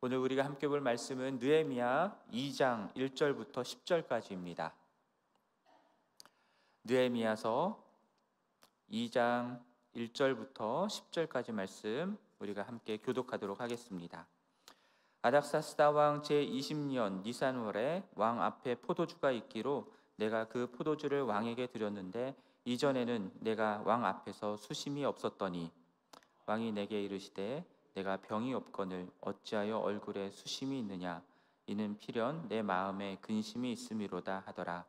오늘 우리가 함께 볼 말씀은 느헤미야 2장 1절부터 10절까지입니다. 느헤미야서 2장 1절부터 10절까지 말씀 우리가 함께 교독하도록 하겠습니다. 아닥사스다 왕 제20년 니산월에 왕 앞에 포도주가 있기로 내가 그 포도주를 왕에게 드렸는데 이전에는 내가 왕 앞에서 수심이 없었더니 왕이 내게 이르시되 내가 병이 없거늘 어찌하여 얼굴에 수심이 있느냐 이는 필연 내 마음에 근심이 있음이로다 하더라.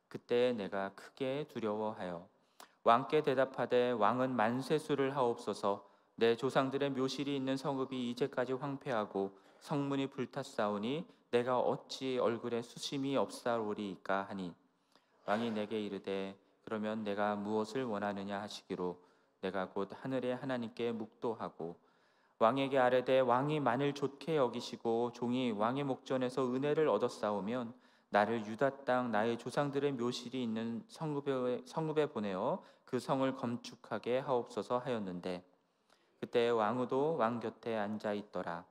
그때 내가 크게 두려워하여 왕께 대답하되 왕은 만세수를 하옵소서. 내 조상들의 묘실이 있는 성읍이 이제까지 황폐하고 성문이 불탔사오니 내가 어찌 얼굴에 수심이 없사오리이까 하니 왕이 내게 이르되 그러면 내가 무엇을 원하느냐 하시기로 내가 곧 하늘의 하나님께 묵도하고 왕에게 아뢰되 왕이 만일 좋게 여기시고 종이 왕의 목전에서 은혜를 얻었사오면 나를 유다 땅 나의 조상들의 묘실이 있는 성읍에 보내어 그 성을 건축하게 하옵소서 하였는데 그때 왕후도 왕 곁에 앉아 있더라.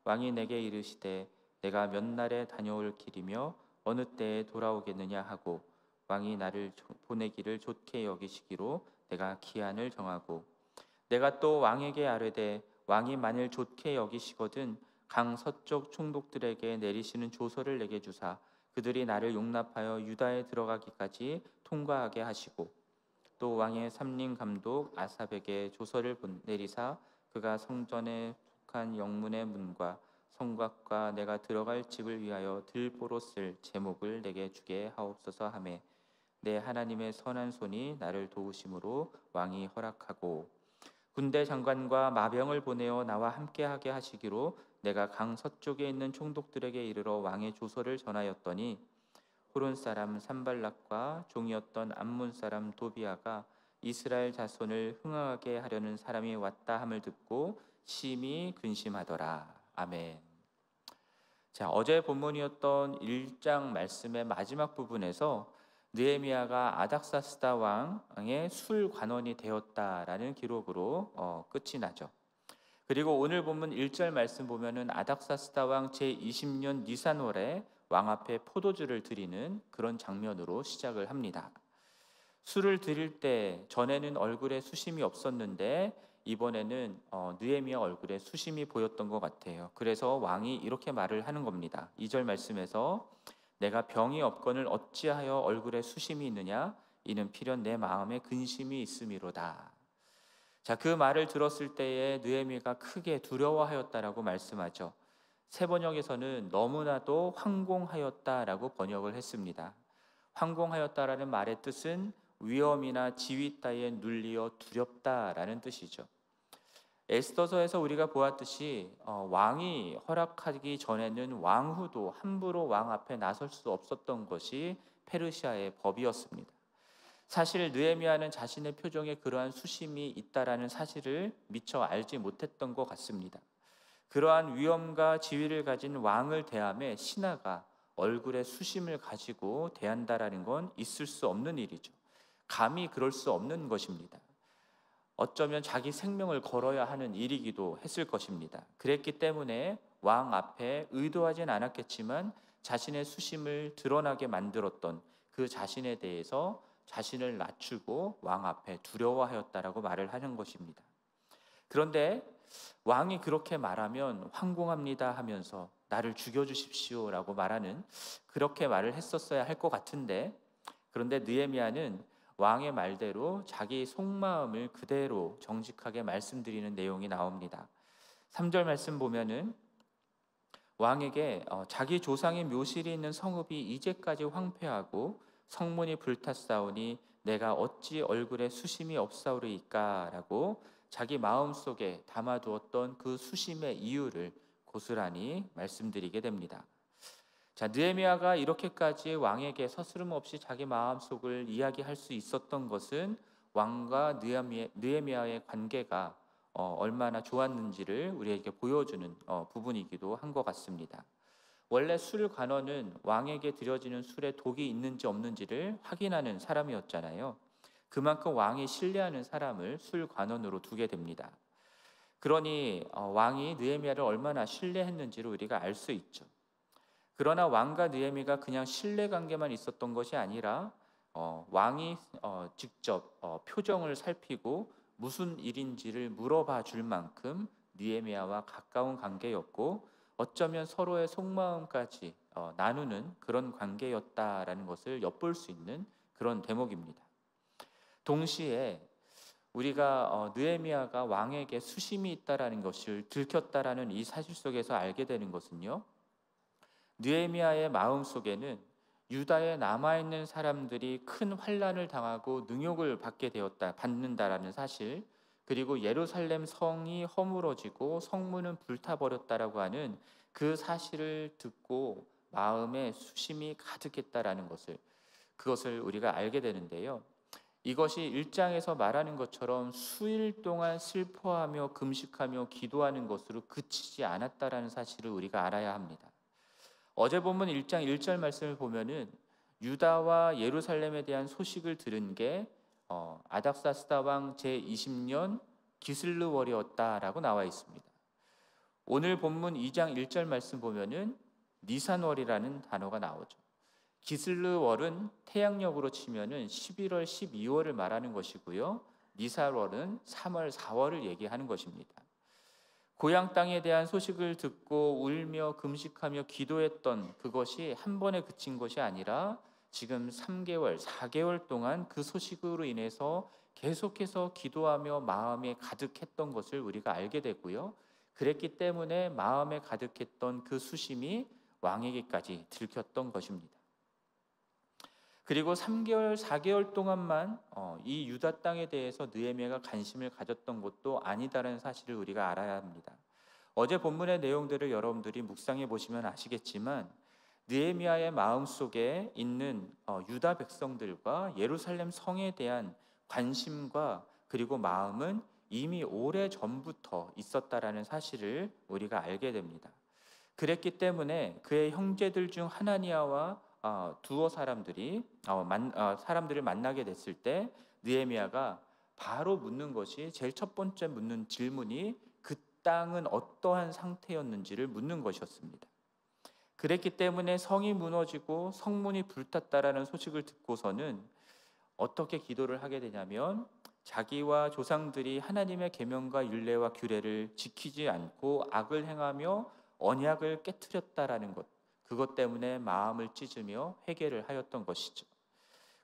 왕이 내게 이르시되 내가 몇 날에 다녀올 길이며 어느 때에 돌아오겠느냐 하고 왕이 나를 보내기를 좋게 여기시기로 내가 기한을 정하고 내가 또 왕에게 아뢰되 왕이 만일 좋게 여기시거든 강 서쪽 총독들에게 내리시는 조서를 내게 주사 그들이 나를 용납하여 유다에 들어가기까지 통과하게 하시고 또 왕의 삼림 감독 아삽에게 조서를 내리사 그가 성전에 북한 영문의 문과 성곽과 내가 들어갈 집을 위하여 들보로 쓸 제목을 내게 주게 하옵소서 하매 내 하나님의 선한 손이 나를 도우심으로 왕이 허락하고 군대 장관과 마병을 보내어 나와 함께하게 하시기로 내가 강 서쪽에 있는 총독들에게 이르러 왕의 조서를 전하였더니 호론 사람 산발락과 종이었던 암몬 사람 도비아가 이스라엘 자손을 흥하게 하려는 사람이 왔다 함을 듣고 심히 근심하더라. 아멘. 자, 어제 본문이었던 1장 말씀의 마지막 부분에서 느헤미야가 아닥사스다 왕의 술 관원이 되었다라는 기록으로 끝이 나죠. 그리고 오늘 본문 1절 말씀 보면은 아닥사스다 왕 제20년 니산월에 왕 앞에 포도주를 드리는 그런 장면으로 시작을 합니다. 술을 드릴 때 전에는 얼굴에 수심이 없었는데 이번에는 느헤미야 얼굴에 수심이 보였던 것 같아요. 그래서 왕이 이렇게 말을 하는 겁니다. 2절 말씀에서 내가 병이 없거늘 어찌하여 얼굴에 수심이 있느냐 이는 필연 내 마음에 근심이 있음이로다. 자, 그 말을 들었을 때에 느헤미야가 크게 두려워하였다라고 말씀하죠. 새 번역에서는 너무나도 황공하였다라고 번역을 했습니다. 황공하였다라는 말의 뜻은 위험이나 지위 따위에 눌리어 두렵다라는 뜻이죠. 에스더서에서 우리가 보았듯이 왕이 허락하기 전에는 왕후도 함부로 왕 앞에 나설 수 없었던 것이 페르시아의 법이었습니다. 사실 느헤미야는 자신의 표정에 그러한 수심이 있다라는 사실을 미처 알지 못했던 것 같습니다. 그러한 위엄과 지위를 가진 왕을 대함에 신하가 얼굴에 수심을 가지고 대한다라는 건 있을 수 없는 일이죠. 감히 그럴 수 없는 것입니다. 어쩌면 자기 생명을 걸어야 하는 일이기도 했을 것입니다. 그랬기 때문에 왕 앞에 의도하진 않았겠지만 자신의 수심을 드러나게 만들었던 그 자신에 대해서 자신을 낮추고 왕 앞에 두려워하였다라고 말을 하는 것입니다. 그런데 왕이 그렇게 말하면 황공합니다 하면서 나를 죽여주십시오라고 말하는 그렇게 말을 했었어야 할 것 같은데 그런데 느헤미야는 왕의 말대로 자기 속마음을 그대로 정직하게 말씀드리는 내용이 나옵니다. 3절 말씀 보면은 왕에게 자기 조상의 묘실이 있는 성읍이 이제까지 황폐하고 성문이 불탔사오니 내가 어찌 얼굴에 수심이 없사오리이까 라고 자기 마음속에 담아두었던 그 수심의 이유를 고스란히 말씀드리게 됩니다. 자, 느헤미야가 이렇게까지 왕에게 서스름없이 자기 마음속을 이야기할 수 있었던 것은 왕과 느헤미야의 관계가 얼마나 좋았는지를 우리에게 보여주는 부분이기도 한 것 같습니다. 원래 술 관원은 왕에게 드려지는 술에 독이 있는지 없는지를 확인하는 사람이었잖아요. 그만큼 왕이 신뢰하는 사람을 술 관원으로 두게 됩니다. 그러니 왕이 느헤미야를 얼마나 신뢰했는지를 우리가 알 수 있죠. 그러나 왕과 느헤미야가 그냥 신뢰 관계만 있었던 것이 아니라 왕이 직접 표정을 살피고 무슨 일인지를 물어봐 줄 만큼 느헤미야와 가까운 관계였고, 어쩌면 서로의 속마음까지 나누는 그런 관계였다라는 것을 엿볼 수 있는 그런 대목입니다. 동시에 우리가 느헤미야가 왕에게 수심이 있다라는 것을 들켰다라는 이 사실 속에서 알게 되는 것은요, 느헤미야의 마음 속에는 유다에 남아 있는 사람들이 큰 환난을 당하고 능욕을 받는다라는 사실, 그리고 예루살렘 성이 허물어지고 성문은 불타버렸다라고 하는 그 사실을 듣고 마음에 수심이 가득했다라는 그것을 우리가 알게 되는데요. 이것이 1장에서 말하는 것처럼 수일 동안 슬퍼하며 금식하며 기도하는 것으로 그치지 않았다라는 사실을 우리가 알아야 합니다. 어제 본문 1장 1절 말씀을 보면은 유다와 예루살렘에 대한 소식을 들은 게 아닥사스다 왕 제20년 기슬르월이었다라고 나와 있습니다. 오늘 본문 2장 1절 말씀 보면은 니산월이라는 단어가 나오죠. 기슬르월은 태양력으로 치면은 11월, 12월을 말하는 것이고요. 니산월은 3월, 4월을 얘기하는 것입니다. 고향 땅에 대한 소식을 듣고 울며 금식하며 기도했던 그것이 한 번에 그친 것이 아니라 지금 3개월, 4개월 동안 그 소식으로 인해서 계속해서 기도하며 마음에 가득했던 것을 우리가 알게 되고요. 그랬기 때문에 마음에 가득했던 그 수심이 왕에게까지 들켰던 것입니다. 그리고 3개월, 4개월 동안만 이 유다 땅에 대해서 느헤미야가 관심을 가졌던 것도 아니다라는 사실을 우리가 알아야 합니다. 어제 본문의 내용들을 여러분들이 묵상해 보시면 아시겠지만 느헤미야의 마음속에 있는 유다 백성들과 예루살렘 성에 대한 관심과 그리고 마음은 이미 오래 전부터 있었다라는 사실을 우리가 알게 됩니다. 그랬기 때문에 그의 형제들 중 하나니아와 두어 사람들을 만나게 됐을 때 느헤미야가 바로 묻는 것이, 제일 첫 번째 묻는 질문이 그 땅은 어떠한 상태였는지를 묻는 것이었습니다. 그랬기 때문에 성이 무너지고 성문이 불탔다라는 소식을 듣고서는 어떻게 기도를 하게 되냐면, 자기와 조상들이 하나님의 계명과 율례와 규례를 지키지 않고 악을 행하며 언약을 깨트렸다라는 것, 그것 때문에 마음을 찢으며 회개를 하였던 것이죠.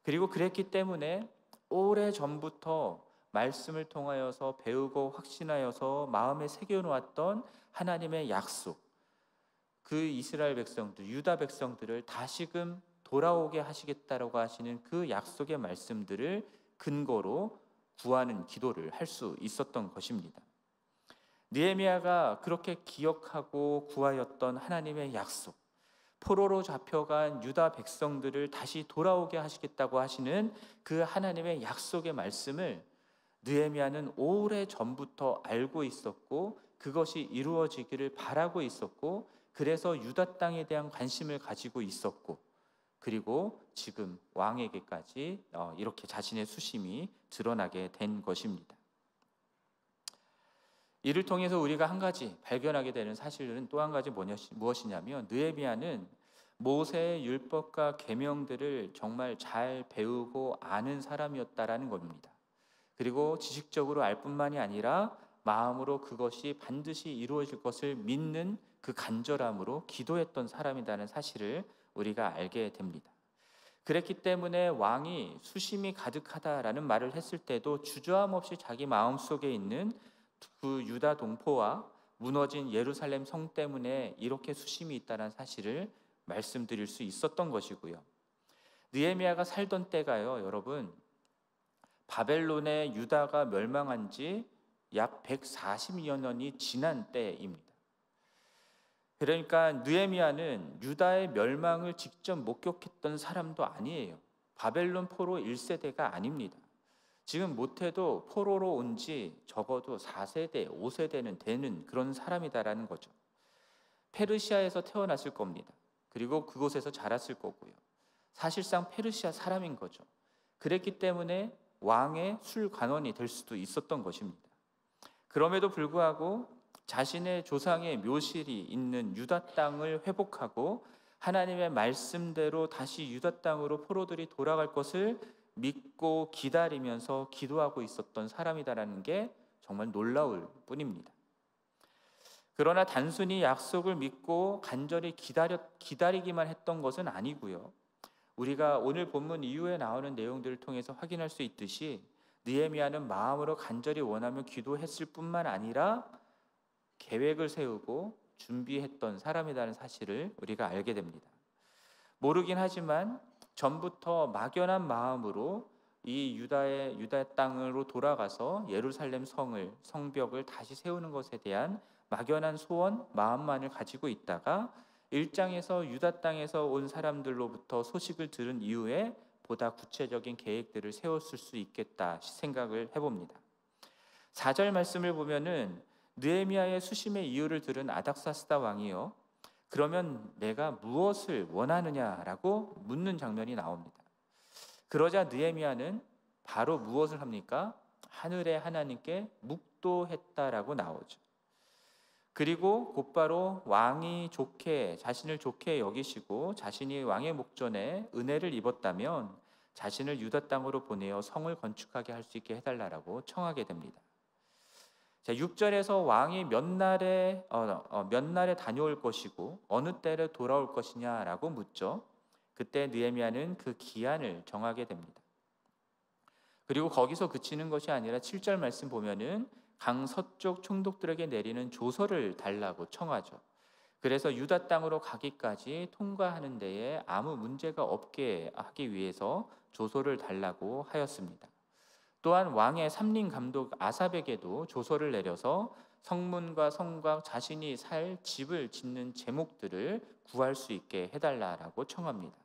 그리고 그랬기 때문에 오래 전부터 말씀을 통하여서 배우고 확신하여서 마음에 새겨놓았던 하나님의 약속, 그 이스라엘 백성들, 유다 백성들을 다시금 돌아오게 하시겠다라고 하시는 그 약속의 말씀들을 근거로 구하는 기도를 할 수 있었던 것입니다. 느헤미야가 그렇게 기억하고 구하였던 하나님의 약속, 포로로 잡혀간 유다 백성들을 다시 돌아오게 하시겠다고 하시는 그 하나님의 약속의 말씀을 느헤미야는 오래 전부터 알고 있었고, 그것이 이루어지기를 바라고 있었고, 그래서 유다 땅에 대한 관심을 가지고 있었고, 그리고 지금 왕에게까지 이렇게 자신의 수심이 드러나게 된 것입니다. 이를 통해서 우리가 한 가지 발견하게 되는 사실은 또 한 가지 무엇이냐면, 느헤미야는 모세의 율법과 계명들을 정말 잘 배우고 아는 사람이었다라는 겁니다. 그리고 지식적으로 알 뿐만이 아니라 마음으로 그것이 반드시 이루어질 것을 믿는 그 간절함으로 기도했던 사람이라는 사실을 우리가 알게 됩니다. 그랬기 때문에 왕이 수심이 가득하다라는 말을 했을 때도 주저함 없이 자기 마음속에 있는 그 유다 동포와 무너진 예루살렘 성 때문에 이렇게 수심이 있다는 사실을 말씀드릴 수 있었던 것이고요. 느헤미야가 살던 때가요, 여러분, 바벨론의 유다가 멸망한 지 약 140여 년이 지난 때입니다. 그러니까 느헤미야는 유다의 멸망을 직접 목격했던 사람도 아니에요. 바벨론 포로 1세대가 아닙니다. 지금 못해도 포로로 온 지 적어도 4세대, 5세대는 되는 그런 사람이다라는 거죠. 페르시아에서 태어났을 겁니다. 그리고 그곳에서 자랐을 거고요. 사실상 페르시아 사람인 거죠. 그랬기 때문에 왕의 술관원이 될 수도 있었던 것입니다. 그럼에도 불구하고 자신의 조상의 묘실이 있는 유다 땅을 회복하고 하나님의 말씀대로 다시 유다 땅으로 포로들이 돌아갈 것을 믿고 기다리면서 기도하고 있었던 사람이다라는 게 정말 놀라울 뿐입니다. 그러나 단순히 약속을 믿고 간절히 기다리기만 했던 것은 아니고요. 우리가 오늘 본문 이후에 나오는 내용들을 통해서 확인할 수 있듯이 느헤미야는 마음으로 간절히 원하며 기도했을 뿐만 아니라 계획을 세우고 준비했던 사람이라는 사실을 우리가 알게 됩니다. 모르긴 하지만 전부터 막연한 마음으로 이 유다 땅으로 돌아가서 예루살렘 성벽을 다시 세우는 것에 대한 막연한 소원, 마음만을 가지고 있다가 1장에서 유다 땅에서 온 사람들로부터 소식을 들은 이후에 보다 구체적인 계획들을 세웠을 수 있겠다 생각을 해봅니다. 4절 말씀을 보면은 느헤미야의 수심의 이유를 들은 아닥사스다 왕이요, 그러면 내가 무엇을 원하느냐라고 묻는 장면이 나옵니다. 그러자 느헤미야는 바로 무엇을 합니까? 하늘의 하나님께 묵도했다라고 나오죠. 그리고 곧바로 왕이 자신을 좋게 여기시고 자신이 왕의 목전에 은혜를 입었다면 자신을 유다 땅으로 보내어 성을 건축하게 할 수 있게 해달라고 청하게 됩니다. 자, 6절에서 왕이 몇 날에 다녀올 것이고 어느 때에 돌아올 것이냐라고 묻죠. 그때 느헤미야는 그 기한을 정하게 됩니다. 그리고 거기서 그치는 것이 아니라 7절 말씀 보면은 강 서쪽 총독들에게 내리는 조서를 달라고 청하죠. 그래서 유다 땅으로 가기까지 통과하는 데에 아무 문제가 없게 하기 위해서 조서를 달라고 하였습니다. 또한 왕의 삼림 감독 아삽에게도 조서를 내려서 성문과 성곽, 자신이 살 집을 짓는 제목들을 구할 수 있게 해달라고 청합니다.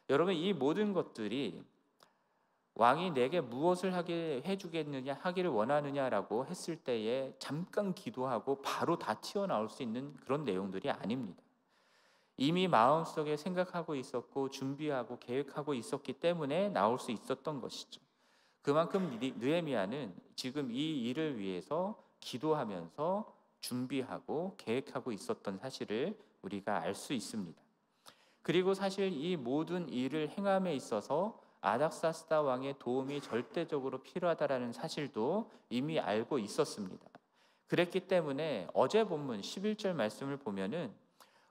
여러분, 이 모든 것들이 왕이 내게 무엇을 하기를 원하느냐라고 했을 때에 잠깐 기도하고 바로 다 튀어나올 수 있는 그런 내용들이 아닙니다. 이미 마음속에 생각하고 있었고 준비하고 계획하고 있었기 때문에 나올 수 있었던 것이죠. 그만큼 느헤미야는 지금 이 일을 위해서 기도하면서 준비하고 계획하고 있었던 사실을 우리가 알 수 있습니다. 그리고 사실 이 모든 일을 행함에 있어서 아닥사스다 왕의 도움이 절대적으로 필요하다라는 사실도 이미 알고 있었습니다. 그랬기 때문에 어제 본문 11절 말씀을 보면은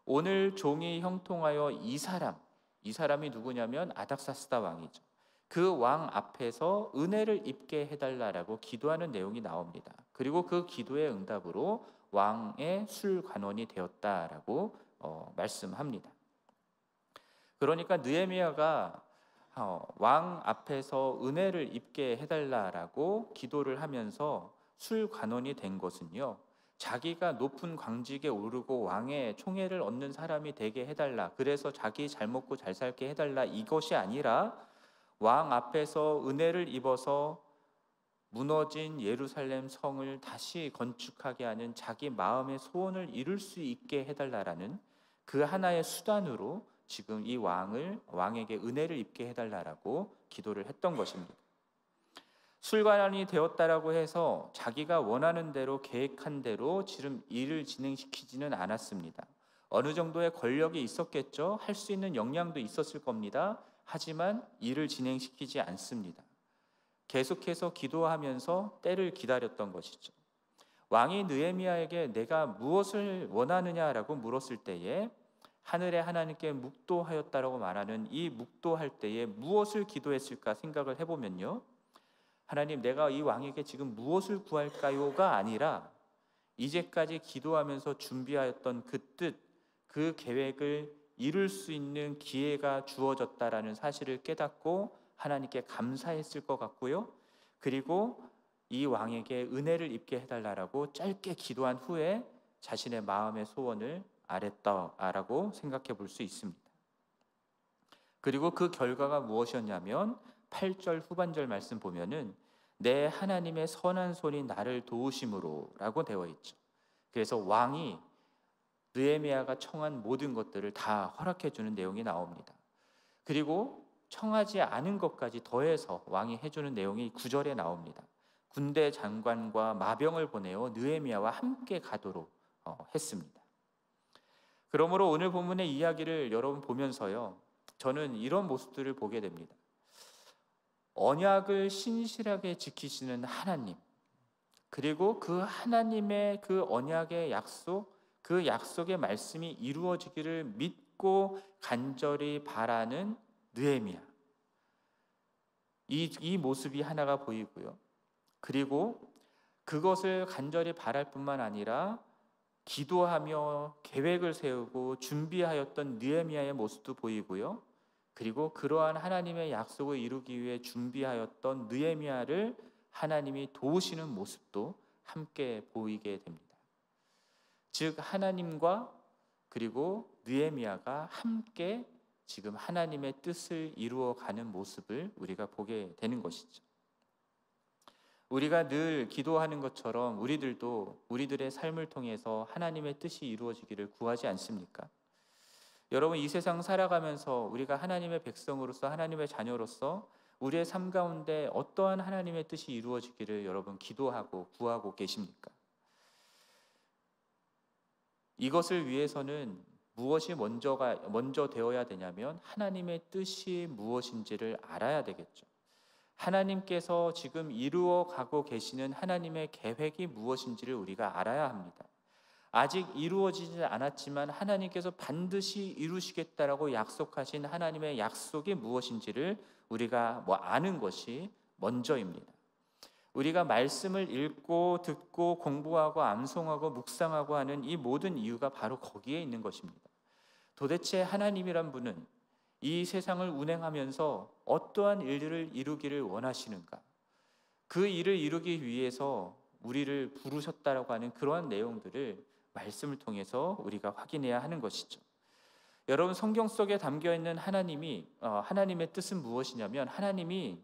오늘 종이 형통하여 이 사람이 누구냐면 아닥사스다 왕이죠. 그 왕 앞에서 은혜를 입게 해달라고 기도하는 내용이 나옵니다. 그리고 그 기도의 응답으로 왕의 술관원이 되었다라고 말씀합니다. 그러니까 느헤미야가 왕 앞에서 은혜를 입게 해달라고 기도를 하면서 술관원이 된 것은요, 자기가 높은 관직에 오르고 왕의 총애를 얻는 사람이 되게 해달라, 그래서 자기 잘 먹고 잘 살게 해달라, 이것이 아니라 왕 앞에서 은혜를 입어서 무너진 예루살렘 성을 다시 건축하게 하는 자기 마음의 소원을 이룰 수 있게 해달라라는 그 하나의 수단으로 지금 이 왕에게 은혜를 입게 해달라고 기도를 했던 것입니다. 술관원이 되었다라고 해서 자기가 원하는 대로 계획한 대로 지금 일을 진행시키지는 않았습니다. 어느 정도의 권력이 있었겠죠. 할 수 있는 역량도 있었을 겁니다. 하지만 일을 진행시키지 않습니다. 계속해서 기도하면서 때를 기다렸던 것이죠. 왕이 느헤미야에게 내가 무엇을 원하느냐라고 물었을 때에 하늘의 하나님께 묵도하였다라고 말하는 이 묵도할 때에 무엇을 기도했을까 생각을 해보면요, 하나님, 내가 이 왕에게 지금 무엇을 구할까요가 아니라 이제까지 기도하면서 준비하였던 그 뜻, 그 계획을 이룰 수 있는 기회가 주어졌다라는 사실을 깨닫고 하나님께 감사했을 것 같고요. 그리고 이 왕에게 은혜를 입게 해달라고 짧게 기도한 후에 자신의 마음의 소원을 아랬다라고 생각해 볼 수 있습니다. 그리고 그 결과가 무엇이었냐면 8절 후반절 말씀 보면은 내 하나님의 선한 손이 나를 도우심으로라고 되어 있죠. 그래서 왕이 느헤미야가 청한 모든 것들을 다 허락해 주는 내용이 나옵니다. 그리고 청하지 않은 것까지 더해서 왕이 해주는 내용이 9절에 나옵니다. 군대 장관과 마병을 보내어 느헤미야와 함께 가도록 했습니다. 그러므로 오늘 본문의 이야기를 여러분 보면서요, 저는 이런 모습들을 보게 됩니다. 언약을 신실하게 지키시는 하나님, 그리고 그 하나님의 그 언약의 약속, 그 약속의 말씀이 이루어지기를 믿고 간절히 바라는 느헤미야. 이 모습이 하나가 보이고요. 그리고 그것을 간절히 바랄 뿐만 아니라 기도하며 계획을 세우고 준비하였던 느헤미야의 모습도 보이고요. 그리고 그러한 하나님의 약속을 이루기 위해 준비하였던 느헤미야를 하나님이 도우시는 모습도 함께 보이게 됩니다. 즉 하나님과 그리고 느헤미야가 함께 지금 하나님의 뜻을 이루어가는 모습을 우리가 보게 되는 것이죠. 우리가 늘 기도하는 것처럼 우리들도 우리들의 삶을 통해서 하나님의 뜻이 이루어지기를 구하지 않습니까? 여러분, 이 세상 살아가면서 우리가 하나님의 백성으로서, 하나님의 자녀로서 우리의 삶 가운데 어떠한 하나님의 뜻이 이루어지기를 여러분 기도하고 구하고 계십니까? 이것을 위해서는 무엇이 먼저 되어야 되냐면 하나님의 뜻이 무엇인지를 알아야 되겠죠. 하나님께서 지금 이루어가고 계시는 하나님의 계획이 무엇인지를 우리가 알아야 합니다. 아직 이루어지지 않았지만 하나님께서 반드시 이루시겠다라고 약속하신 하나님의 약속이 무엇인지를 우리가 아는 것이 먼저입니다. 우리가 말씀을 읽고 듣고 공부하고 암송하고 묵상하고 하는 이 모든 이유가 바로 거기에 있는 것입니다. 도대체 하나님이란 분은 이 세상을 운행하면서 어떠한 일들을 이루기를 원하시는가? 그 일을 이루기 위해서 우리를 부르셨다라고 하는 그러한 내용들을 말씀을 통해서 우리가 확인해야 하는 것이죠. 여러분, 성경 속에 담겨있는 하나님의 뜻은 무엇이냐면 하나님이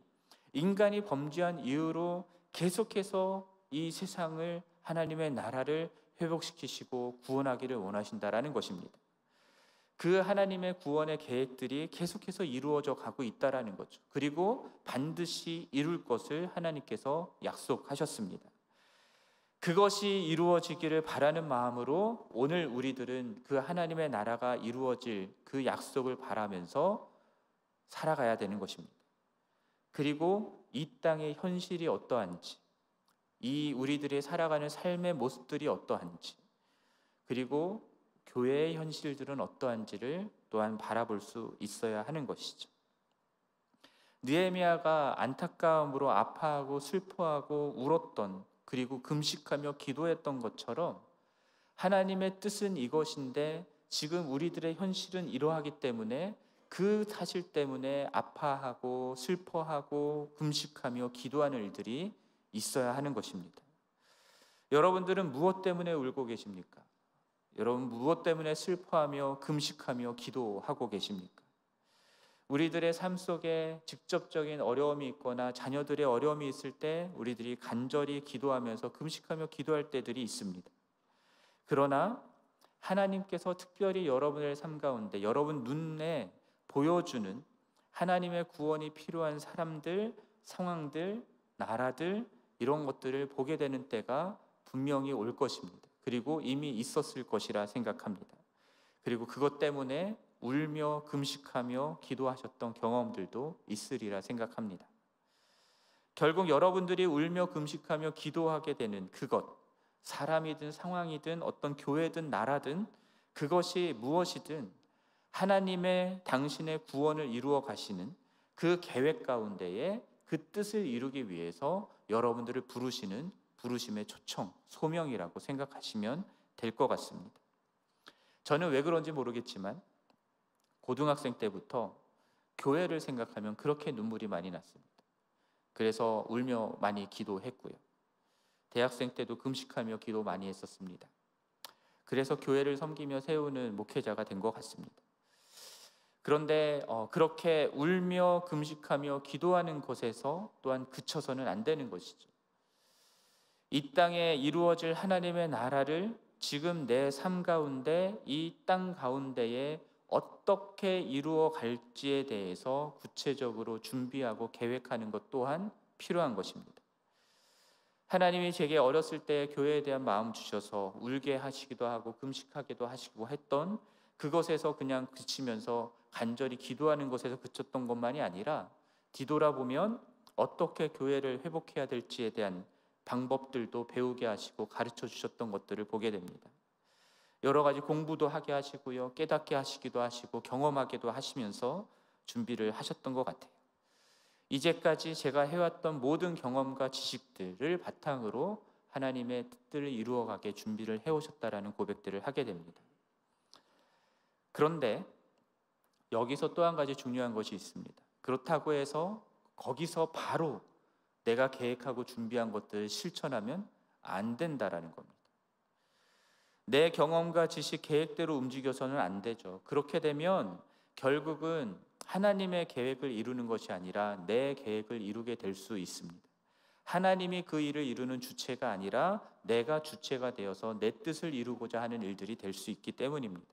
인간이 범죄한 이후로 계속해서 이 세상을 하나님의 나라를 회복시키시고 구원하기를 원하신다라는 것입니다. 그 하나님의 구원의 계획들이 계속해서 이루어져 가고 있다라는 거죠. 그리고 반드시 이룰 것을 하나님께서 약속하셨습니다. 그것이 이루어지기를 바라는 마음으로 오늘 우리들은 그 하나님의 나라가 이루어질 그 약속을 바라면서 살아가야 되는 것입니다. 그리고 이 땅의 현실이 어떠한지, 이 우리들이 살아가는 삶의 모습들이 어떠한지, 그리고 교회의 현실들은 어떠한지를 또한 바라볼 수 있어야 하는 것이죠. 느헤미야가 안타까움으로 아파하고 슬퍼하고 울었던, 그리고 금식하며 기도했던 것처럼 하나님의 뜻은 이것인데 지금 우리들의 현실은 이러하기 때문에 그 사실 때문에 아파하고 슬퍼하고 금식하며 기도하는 일들이 있어야 하는 것입니다. 여러분들은 무엇 때문에 울고 계십니까? 여러분, 무엇 때문에 슬퍼하며 금식하며 기도하고 계십니까? 우리들의 삶 속에 직접적인 어려움이 있거나 자녀들의 어려움이 있을 때 우리들이 간절히 기도하면서 금식하며 기도할 때들이 있습니다. 그러나 하나님께서 특별히 여러분의 삶 가운데 여러분 눈에 보여주는 하나님의 구원이 필요한 사람들, 상황들, 나라들, 이런 것들을 보게 되는 때가 분명히 올 것입니다. 그리고 이미 있었을 것이라 생각합니다. 그리고 그것 때문에 울며 금식하며 기도하셨던 경험들도 있으리라 생각합니다. 결국 여러분들이 울며 금식하며 기도하게 되는 그것, 사람이든 상황이든 어떤 교회든 나라든 그것이 무엇이든 하나님의 당신의 구원을 이루어 가시는 그 계획 가운데에 그 뜻을 이루기 위해서 여러분들을 부르시는 부르심의 초청, 소명이라고 생각하시면 될 것 같습니다. 저는 왜 그런지 모르겠지만 고등학생 때부터 교회를 생각하면 그렇게 눈물이 많이 났습니다. 그래서 울며 많이 기도했고요. 대학생 때도 금식하며 기도 많이 했었습니다. 그래서 교회를 섬기며 세우는 목회자가 된 것 같습니다. 그런데 그렇게 울며 금식하며 기도하는 것에서 또한 그쳐서는 안 되는 것이죠. 이 땅에 이루어질 하나님의 나라를 지금 내 삶 가운데 이 땅 가운데에 어떻게 이루어 갈지에 대해서 구체적으로 준비하고 계획하는 것 또한 필요한 것입니다. 하나님이 제게 어렸을 때 교회에 대한 마음 주셔서 울게 하시기도 하고 금식하기도 하시고 했던 그것에서 그냥 그치면서 간절히 기도하는 것에서 그쳤던 것만이 아니라 뒤돌아보면 어떻게 교회를 회복해야 될지에 대한 방법들도 배우게 하시고 가르쳐 주셨던 것들을 보게 됩니다. 여러 가지 공부도 하게 하시고요, 깨닫게 하시기도 하시고 경험하게도 하시면서 준비를 하셨던 것 같아요. 이제까지 제가 해왔던 모든 경험과 지식들을 바탕으로 하나님의 뜻들을 이루어가게 준비를 해오셨다라는 고백들을 하게 됩니다. 그런데 여기서 또 한 가지 중요한 것이 있습니다. 그렇다고 해서 거기서 바로 내가 계획하고 준비한 것들을 실천하면 안 된다라는 겁니다. 내 경험과 지식, 계획대로 움직여서는 안 되죠. 그렇게 되면 결국은 하나님의 계획을 이루는 것이 아니라 내 계획을 이루게 될 수 있습니다. 하나님이 그 일을 이루는 주체가 아니라 내가 주체가 되어서 내 뜻을 이루고자 하는 일들이 될 수 있기 때문입니다.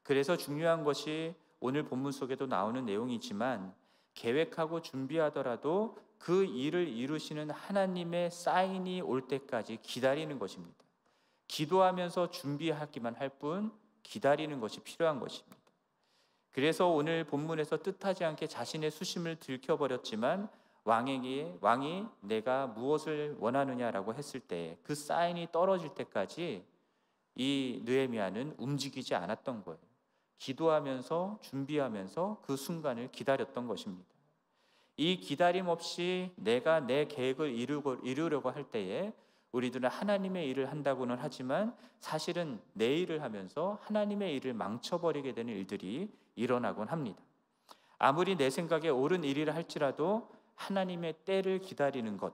그래서 중요한 것이 오늘 본문 속에도 나오는 내용이지만 계획하고 준비하더라도 그 일을 이루시는 하나님의 사인이 올 때까지 기다리는 것입니다. 기도하면서 준비하기만 할 뿐 기다리는 것이 필요한 것입니다. 그래서 오늘 본문에서 뜻하지 않게 자신의 수심을 들켜버렸지만 왕이 내가 무엇을 원하느냐라고 했을 때 그 사인이 떨어질 때까지 이 느헤미야는 움직이지 않았던 거예요. 기도하면서 준비하면서 그 순간을 기다렸던 것입니다. 이 기다림 없이 내가 내 계획을 이루려고 할 때에 우리들은 하나님의 일을 한다고는 하지만 사실은 내 일을 하면서 하나님의 일을 망쳐버리게 되는 일들이 일어나곤 합니다. 아무리 내 생각에 옳은 일이라 할지라도 하나님의 때를 기다리는 것,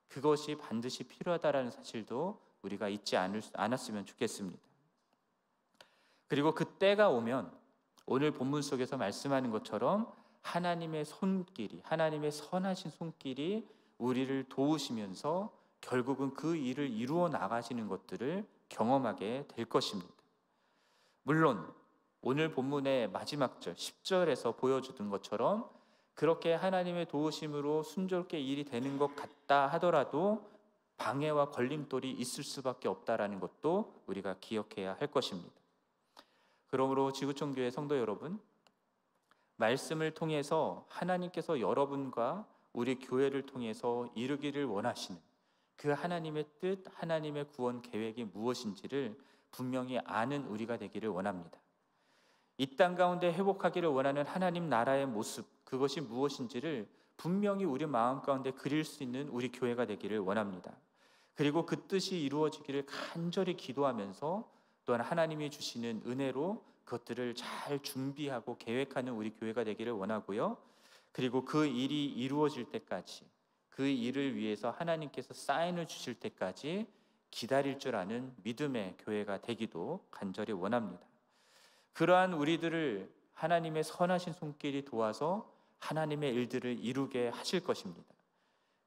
그것이 반드시 필요하다라는 사실도 우리가 잊지 않았으면 좋겠습니다. 그리고 그 때가 오면 오늘 본문 속에서 말씀하는 것처럼 하나님의 손길이, 하나님의 선하신 손길이 우리를 도우시면서 결국은 그 일을 이루어 나가시는 것들을 경험하게 될 것입니다. 물론 오늘 본문의 마지막 절 10절에서 보여주던 것처럼 그렇게 하나님의 도우심으로 순조롭게 일이 되는 것 같다 하더라도 방해와 걸림돌이 있을 수밖에 없다라는 것도 우리가 기억해야 할 것입니다. 그러므로 지구촌교회 성도 여러분, 말씀을 통해서 하나님께서 여러분과 우리 교회를 통해서 이루기를 원하시는 그 하나님의 뜻, 하나님의 구원 계획이 무엇인지를 분명히 아는 우리가 되기를 원합니다. 이 땅 가운데 회복하기를 원하는 하나님 나라의 모습, 그것이 무엇인지를 분명히 우리 마음 가운데 그릴 수 있는 우리 교회가 되기를 원합니다. 그리고 그 뜻이 이루어지기를 간절히 기도하면서 또한 하나님이 주시는 은혜로 그것들을 잘 준비하고 계획하는 우리 교회가 되기를 원하고요. 그리고 그 일이 이루어질 때까지, 그 일을 위해서 하나님께서 사인을 주실 때까지 기다릴 줄 아는 믿음의 교회가 되기도 간절히 원합니다. 그러한 우리들을 하나님의 선하신 손길이 도와서 하나님의 일들을 이루게 하실 것입니다.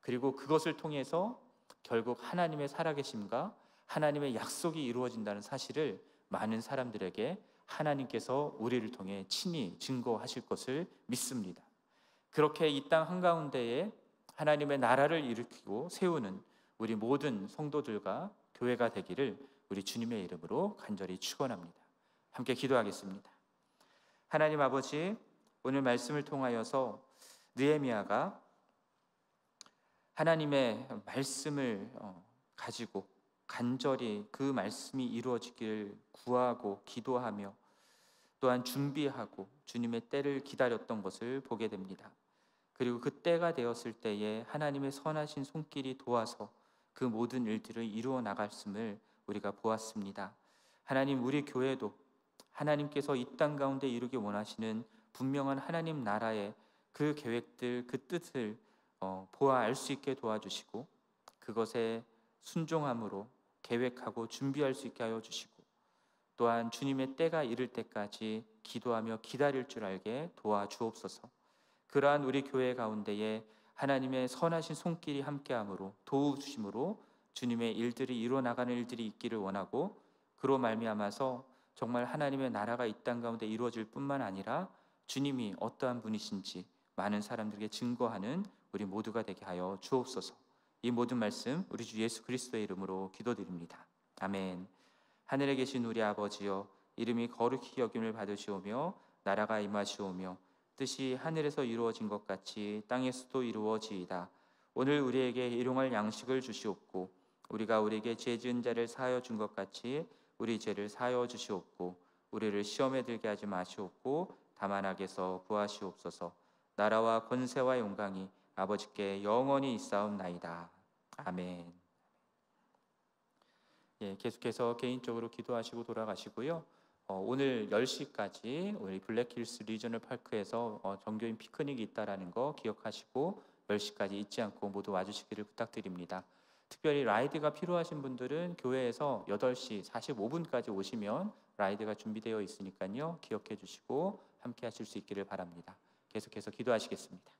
그리고 그것을 통해서 결국 하나님의 살아계심과 하나님의 약속이 이루어진다는 사실을 많은 사람들에게 하나님께서 우리를 통해 친히 증거하실 것을 믿습니다. 그렇게 이 땅 한가운데에 하나님의 나라를 일으키고 세우는 우리 모든 성도들과 교회가 되기를 우리 주님의 이름으로 간절히 축원합니다. 함께 기도하겠습니다. 하나님 아버지, 오늘 말씀을 통하여서 느헤미야가 하나님의 말씀을 가지고 간절히 그 말씀이 이루어지길 구하고 기도하며 또한 준비하고 주님의 때를 기다렸던 것을 보게 됩니다. 그리고 그 때가 되었을 때에 하나님의 선하신 손길이 도와서 그 모든 일들을 이루어 나갔음을 우리가 보았습니다. 하나님, 우리 교회도 하나님께서 이 땅 가운데 이루기 원하시는 분명한 하나님 나라의 그 계획들, 그 뜻을 보아 알 수 있게 도와주시고 그것에 순종함으로 계획하고 준비할 수 있게 하여 주시고 또한 주님의 때가 이를 때까지 기도하며 기다릴 줄 알게 도와주옵소서. 그러한 우리 교회 가운데에 하나님의 선하신 손길이 함께함으로 도우심으로 주님의 일들이 이루어 나가는 일들이 있기를 원하고 그로 말미암아서 정말 하나님의 나라가 이 땅 가운데 이루어질 뿐만 아니라 주님이 어떠한 분이신지 많은 사람들에게 증거하는 우리 모두가 되게 하여 주옵소서. 이 모든 말씀 우리 주 예수 그리스도의 이름으로 기도드립니다. 아멘. 하늘에 계신 우리 아버지여, 이름이 거룩히 여김을 받으시오며 나라가 임하시오며 뜻이 하늘에서 이루어진 것 같이 땅에서도 이루어지이다. 오늘 우리에게 일용할 양식을 주시옵고 우리가 우리에게 죄 지은 자를 사하여 준 것 같이 우리 죄를 사하여 주시옵고 우리를 시험에 들게 하지 마시옵고 다만 악에서 구하시옵소서. 나라와 권세와 영광이 아버지께 영원히 있사옵나이다. 아멘. 계속해서 개인적으로 기도하시고 돌아가시고요. 오늘 10시까지 우리 블랙힐스 리저널 파크에서 정교인 피크닉이 있다라는 거 기억하시고 10시까지 잊지 않고 모두 와주시기를 부탁드립니다. 특별히 라이드가 필요하신 분들은 교회에서 8시 45분까지 오시면 라이드가 준비되어 있으니까요. 기억해 주시고 함께 하실 수 있기를 바랍니다. 계속해서 기도하시겠습니다.